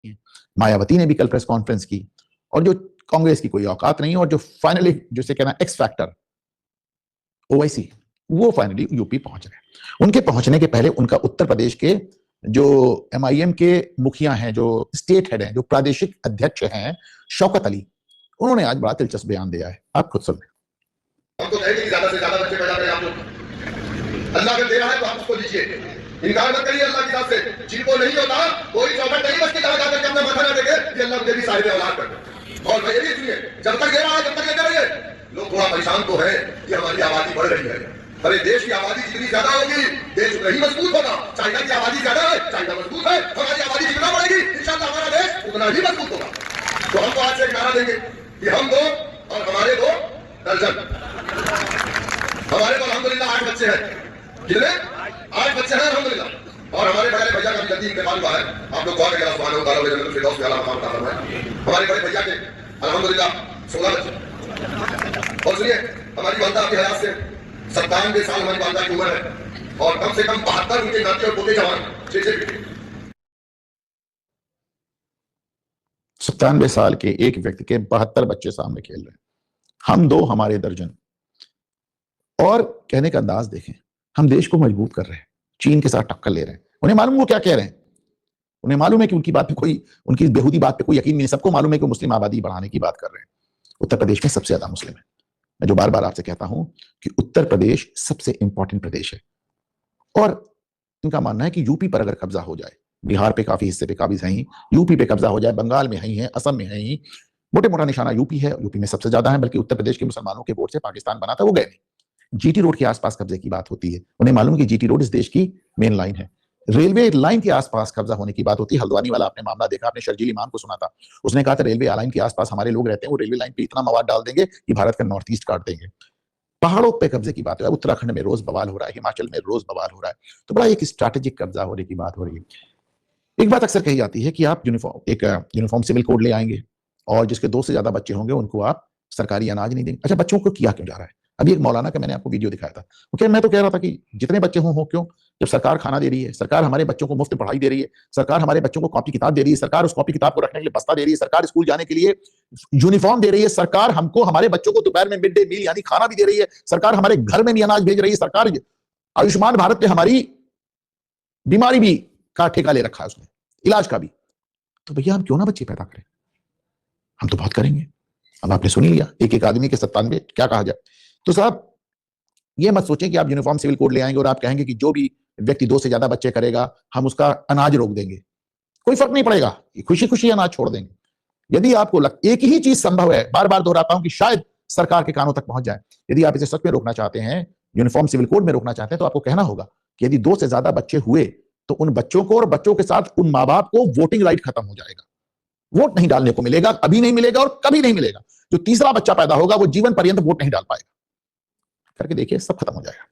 सकती हैं। मायावती ने भी कल प्रेस कॉन्फ्रेंस की, और जो कांग्रेस की कोई औकात नहीं, और जो फाइनली जिसे कहना एक्स फैक्टर ओवैसी, वो फाइनली यूपी पहुंच रहे हैं। उनके पहुंचने के पहले उनका उत्तर प्रदेश के जो एमआईएम के मुखिया हैं, जो स्टेट हेड हैं, जो प्रादेशिक अध्यक्ष हैं, शौकत अली, उन्होंने आज बड़ा दिलचस्प बयान दिया है, आप खुद सुन लें। हम तो कहेंगे कि ज्यादा से ज्यादा बच्चे पैदा करें आप लोग। अल्लाह अगर दे रहा है तो आप उसको लीजिए, इनकार मत करिए अल्लाह की तरफ से। जिनको नहीं होता कोई चौकट नहीं बस के कहा जाकर के अपना माथा ना देखे कि अल्लाह मुझे भी साहिब औलाद कर दे। और मैं ये भी सुनिए, जब तक दे रहा है जब तक लेते रहिए। लोग थोड़ा परेशान तो है कि हमारी आबादी बढ़ रही है। अरे देश की आबादी जितनी ज्यादा होगी देश उतना ही मजबूत होगा। चाइना की आबादी ज्यादा है, चाइना मजबूत है। हमारी आबादी जितना बढ़ेगी इंशाअल्लाह हमारा देश उतना ही मजबूत होगा। तो हम तो आज से एक नारा देंगे कि हम दो और हमारे दो दर्जन। हमारे तो अल्हम्दुलिल्लाह 8 बच्चे हैं। कितने? 8 बच्चे हैं अल्हम्दुलिल्लाह। और हमारे बड़े भैया का भी जल्दी इंतकाल हुआ है। आप लोग दुआ करें अल्लाह सुब्हानहू व तआला उन्हें फिरदौस में आला मकाम अता फरमाए। हमारे बड़े भैया के अल्हम्दुलिल्लाह 16 बच्चे। और सुनिए, हमारी वालदा की हयात से 97 साल हमारी वालदा की उम्र है, और कम से कम 72 उनके नाते और पोते जवान 6 बेटे। 97 साल के एक व्यक्ति के 72 बच्चे सामने खेल रहे हैं। हम दो हमारे दर्जन। और कहने का अंदाज देखें, हम देश को मजबूत कर रहे हैं, चीन के साथ टक्कर ले रहे हैं। उन्हें मालूम वो क्या कह रहे हैं, उन्हें मालूम है कि उनकी बात पे कोई, उनकी बेहूदी बात पे कोई यकीन नहीं। सबको मालूम है कि मुस्लिम आबादी बढ़ाने की बात कर रहे हैं। उत्तर प्रदेश में सबसे ज्यादा मुस्लिम है। मैं जो बार बार आपसे कहता हूं कि उत्तर प्रदेश सबसे इंपॉर्टेंट प्रदेश है, और इनका मानना है कि यूपी पर अगर कब्जा हो जाए, बिहार पे काफी हिस्से पे काबिज है ही, यूपी पे कब्जा हो जाए, बंगाल में है, असम में है ही, मोटे मोटा निशाना यूपी है, यूपी में सबसे ज्यादा है। बल्कि उत्तर प्रदेश के मुसलमानों के वोट से पाकिस्तान बना था, वो गए नहीं। जीटी रोड के आसपास कब्जे की बात होती है, उन्हें मालूम है कि जीटी रोड इस देश की मेन लाइन है। रेलवे लाइन के आसपास कब्जा होने की बात होती है। हल्द्वानी वाला आपने मामला देखा, आपने शर्जील इमाम को सुना था, उसने कहा था रेलवे लाइन के आसपास हमारे लोग रहते हैं, वो रेलवे लाइन पे इतना मवाद डाल देंगे कि भारत का नॉर्थ ईस्ट काट देंगे। पहाड़ों पे कब्जे की बात है, उत्तराखंड में रोज बवाल हो रहा है, हिमाचल में रोज बवाल हो रहा है। तो बड़ा एक स्ट्रैटेजिक कब्जा होने की बात हो रही है। एक बात अक्सर कही जाती है कि आप यूनिफॉर्म सिविल कोड ले आएंगे, और जिसके 2 से ज्यादा बच्चे होंगे उनको आप सरकारी अनाज नहीं देंगे। अच्छा, बच्चों को किया क्यों जा रहा है? अभी एक मौलाना का मैंने आपको वीडियो दिखाया था, वो मैं तो कह रहा था कि जितने बच्चे हो क्यों, जब सरकार खाना दे रही है, सरकार हमारे बच्चों को मुफ्त पढ़ाई दे रही है, सरकार हमारे बच्चों को कॉपी किताब दे रही है, सरकार उस कॉपी किताब को रखने के लिए बस्ता दे रही है, सरकार स्कूल जाने के लिए यूनिफॉर्म दे रही है, सरकार हमको हमारे बच्चों को दोपहर में मिड डे मील यानी खाना भी दे रही है, सरकार हमारे घर में भी अनाज भेज रही है, सरकार आयुष्मान भारत पे हमारी बीमारी भी का ठेका ले रखा है, उसने इलाज का भी। तो भैया हम क्यों ना बच्चे पैदा करें? हम तो बहुत करेंगे। अब आपने सुन लिया, एक आदमी के 97 क्या कहा जाए। तो साहब ये मत सोचें कि आप यूनिफॉर्म सिविल कोड ले आएंगे और आप कहेंगे कि जो भी व्यक्ति 2 से ज्यादा बच्चे करेगा हम उसका अनाज रोक देंगे। कोई फर्क नहीं पड़ेगा, खुशी खुशी अनाज छोड़ देंगे। यदि आपको एक ही चीज संभव है, बार बार दोहराता हूं कि शायद सरकार के कानों तक पहुंच जाए, यदि आप इसे सच में रोकना चाहते हैं, यूनिफॉर्म सिविल कोड में रोकना चाहते हैं, तो आपको कहना होगा कि यदि 2 से ज्यादा बच्चे हुए तो उन बच्चों को और बच्चों के साथ उन माँ बाप को वोटिंग राइट खत्म हो जाएगा, वोट नहीं डालने को मिलेगा, अभी नहीं मिलेगा और कभी नहीं मिलेगा। जो तीसरा बच्चा पैदा होगा वो जीवन पर्यंत वोट नहीं डाल पाएगा। करके देखिए, सब खत्म हो जाएगा।